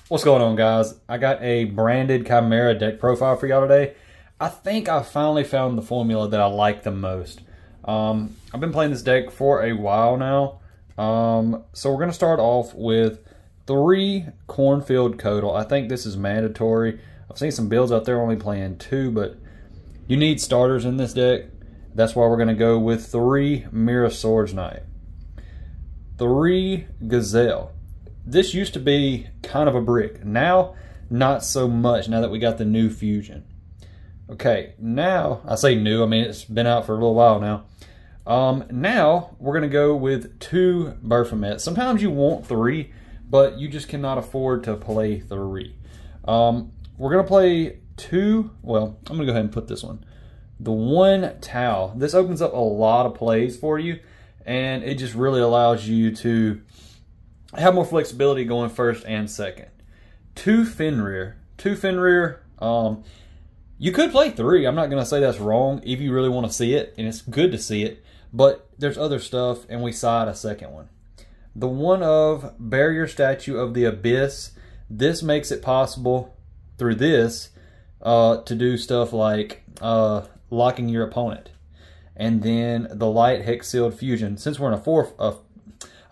What's going on, guys? I got a branded Chimera deck profile for y'all today. I think I finally found the formula that I like the most. I've been playing this deck for a while now. So we're going to start off with 3 Cornfield Codal. I think this is mandatory. I've seen some builds out there only playing 2, but you need starters in this deck. That's why we're going to go with 3 Mirror Swords Knight. 3 Gazelle. This used to be kind of a brick. Now, not so much, now that we got the new fusion. Okay, now, I say new, I mean it's been out for a little while now. Now, we're going to go with 2 Baphomet. Sometimes you want 3, but you just cannot afford to play 3. We're going to play 2, well, I'm going to go ahead and put this one. The 1 Tau. This opens up a lot of plays for you, and it just really allows you to have more flexibility going first and second. 2 Fenrir. 2 Fenrir, you could play 3. I'm not going to say that's wrong if you really want to see it, and it's good to see it, but there's other stuff, and we side a second one. The one of Barrier Statue of the Abyss. This makes it possible through this to do stuff like locking your opponent. And then the Light Hex Sealed Fusion. Since we're in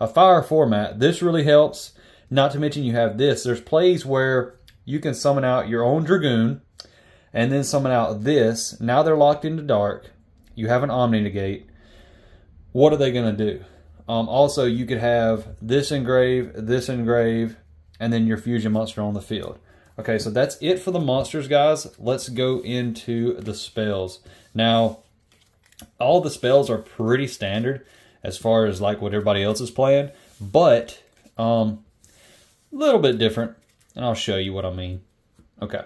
a fire format, this really helps. Not to mention you have this. There's plays where you can summon out your own Dragoon and then summon out this. Now they're locked into dark. You have an Omni Negate. What are they going to do? Also, you could have this engrave, and then your fusion monster on the field. Okay, so that's it for the monsters, guys. Let's go into the spells. Now, all the spells are pretty standard as far as like what everybody else is playing, but a little bit different, and I'll show you what I mean. Okay,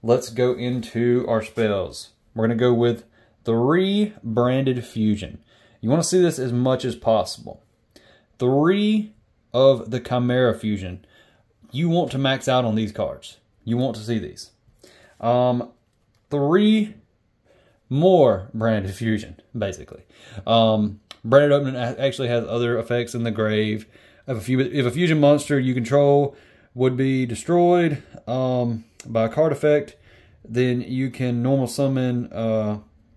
let's go into our spells. We're going to go with 3 Branded Fusion. You want to see this as much as possible. 3 of the Chimera Fusion. You want to max out on these cards. You want to see these. 3 more Branded Fusion, basically. Branded Opening actually has other effects in the grave. If a fusion monster you control would be destroyed by a card effect, then you can normal summon,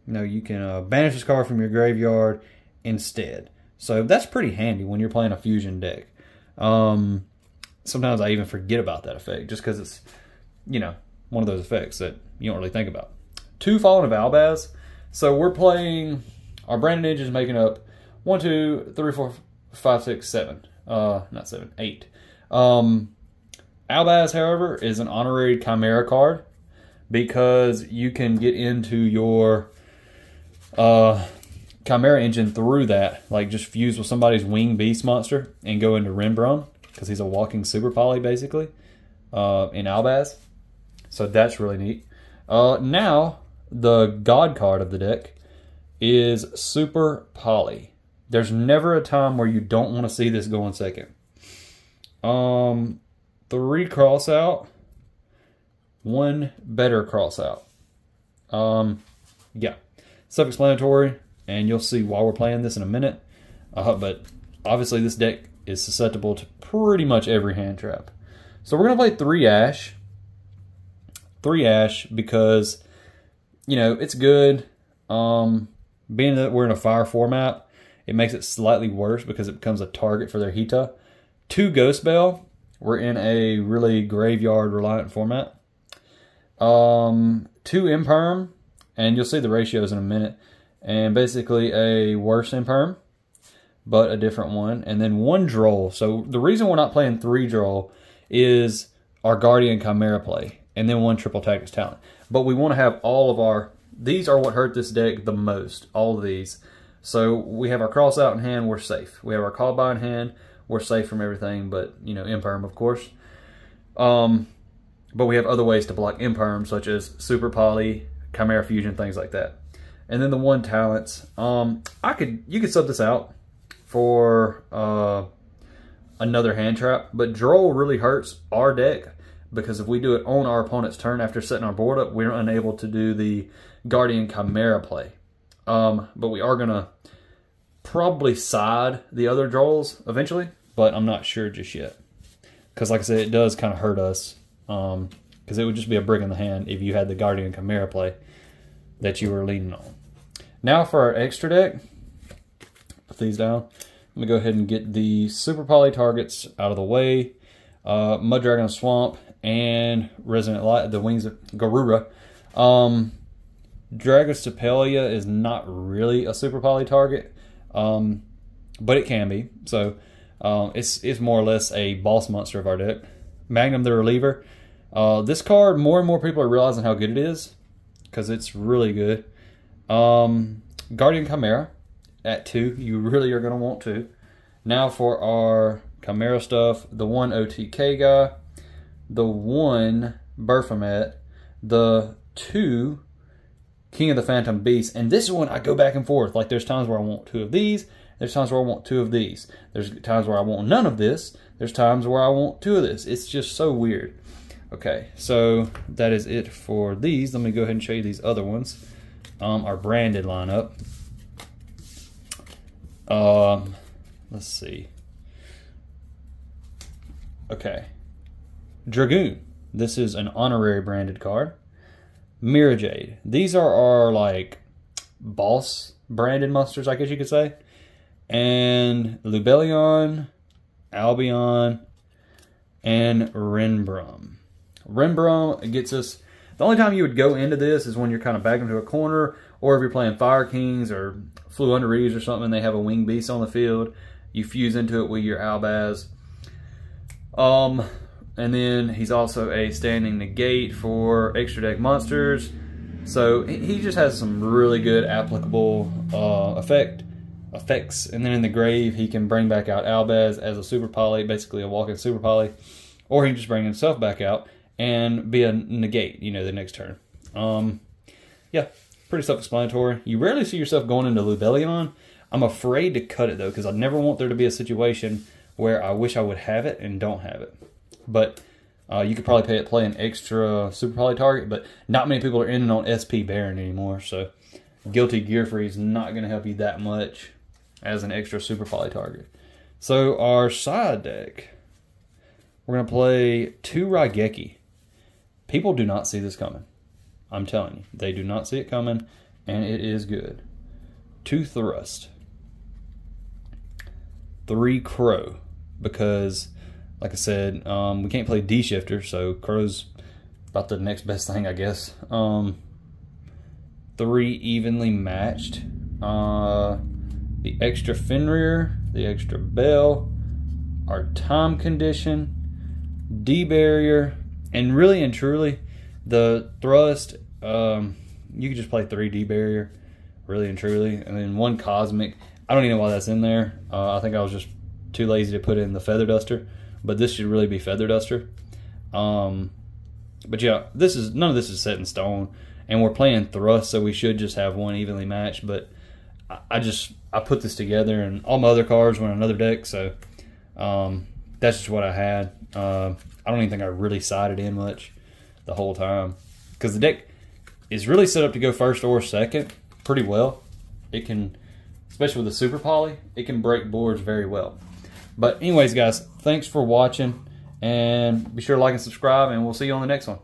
you can banish this card from your graveyard instead. So that's pretty handy when you're playing a fusion deck. Sometimes I even forget about that effect just because it's, one of those effects that you don't really think about. 2 Fallen of Albaz. So we're playing, our Branded Ninja is making up 1, 2, 3, 4, 5, 6, 7. Not 7, 8. Albaz, however, is an honorary Chimera card because you can get into your Chimera engine through that. Like just fuse with somebody's winged beast monster and go into Renbron because he's a walking super poly basically in Albaz. So that's really neat. Now, the God card of the deck is Super Poly. There's never a time where you don't want to see this going second. 3 cross out, 1 better cross out. Yeah, self-explanatory, and you'll see why we're playing this in a minute. But obviously this deck is susceptible to pretty much every hand trap. So we're going to play 3 Ash. 3 Ash because, it's good. Being that we're in a fire format, it makes it slightly worse because it becomes a target for their Hita. 2 Ghost Bell. We're in a really graveyard reliant format. 2 Imperm, and you'll see the ratios in a minute. And basically a worse Imperm, but a different one. And then 1 Droll. So the reason we're not playing 3 Droll is our Guardian Chimera play. And then 1 Triple Tactics Talent. But we want to have all of our, these are what hurt this deck the most, all of these. So we have our cross out in hand, we're safe. We have our call by in hand, we're safe from everything but, Imperm, of course. But we have other ways to block Imperm, such as Super Poly, Chimera Fusion, things like that. And then the 1 Talents. You could sub this out for another hand trap, but Droll really hurts our deck because if we do it on our opponent's turn after setting our board up, we're unable to do the Guardian Chimera play. But we are going to probably side the other Drolls eventually, but I'm not sure just yet. because like I said, it does kind of hurt us. Because it would just be a brick in the hand if you had the Guardian Chimera play that you were leaning on. Now for our extra deck, put these down. Let me go ahead and get the Super Poly targets out of the way. Mud Dragon Swamp and Resonant Light, the Wings of Garura. Dragostapelia is not really a Super Poly target, but it can be. So it's more or less a boss monster of our deck. Magnum the Reliever. This card, more and more people are realizing how good it is, because it's really good. Guardian Chimera at 2. You really are going to want to. Now for our Chimera stuff, the 1 OTK guy, the 1 Baphomet, the 2 King of the Phantom Beast, and this one I go back and forth. Like, there's times where I want 2 of these, there's times where I want 2 of these, there's times where I want none of this, there's times where I want 2 of this. It's just so weird. Okay, so that is it for these. Let me go ahead and show you these other ones. Our branded lineup. Let's see. Okay. Dragoon. This is an honorary branded card. Mirajade. These are our, like, boss branded monsters, I guess you could say. And Lubellion, Albion, and Renbrum. Renbrum gets us... The only time you would go into this is when you're kind of backed into a corner, or if you're playing Fire Kings or Flew Under Reeves or something, and they have a Winged Beast on the field. You fuse into it with your Albaz. And then he's also a standing negate for extra deck monsters. So he just has some really good applicable effects. And then in the grave, he can bring back out Albaz as a Super Poly, basically a walking Super Poly. Or he can just bring himself back out and be a negate, you know, the next turn. Yeah, pretty self-explanatory. You rarely see yourself going into Lubellion. I'm afraid to cut it, though, because I never want there to be a situation where I wish I would have it and don't have it. But you could probably play an extra Super Poly target, but not many people are in on SP Baron anymore, so Guilty Gear Free is not going to help you that much as an extra Super Poly target. So our side deck, we're going to play 2 Raigeki. People do not see this coming. I'm telling you, they do not see it coming, and it is good. 2 Thrust. 3 Crow, because, like I said, we can't play D-Shifter, so Crow's about the next best thing, I guess. 3 Evenly Matched. The extra Fenrir, the extra Bell, our Time Condition, D-Barrier, and really and truly, the Thrust, you could just play 3 D-Barrier, really and truly, and then 1 Cosmic. I don't even know why that's in there. I think I was just too lazy to put in the Feather Duster, but this should really be Feather Duster. But yeah, none of this is set in stone, and we're playing Thrust, so we should just have 1 evenly matched, but I put this together, and all my other cards were in another deck, so that's just what I had. I don't even think I really sided in much the whole time, because the deck is really set up to go first or second pretty well. It can, especially with the Super Poly, it can break boards very well. But anyways, guys, thanks for watching, and be sure to like and subscribe, and we'll see you on the next one.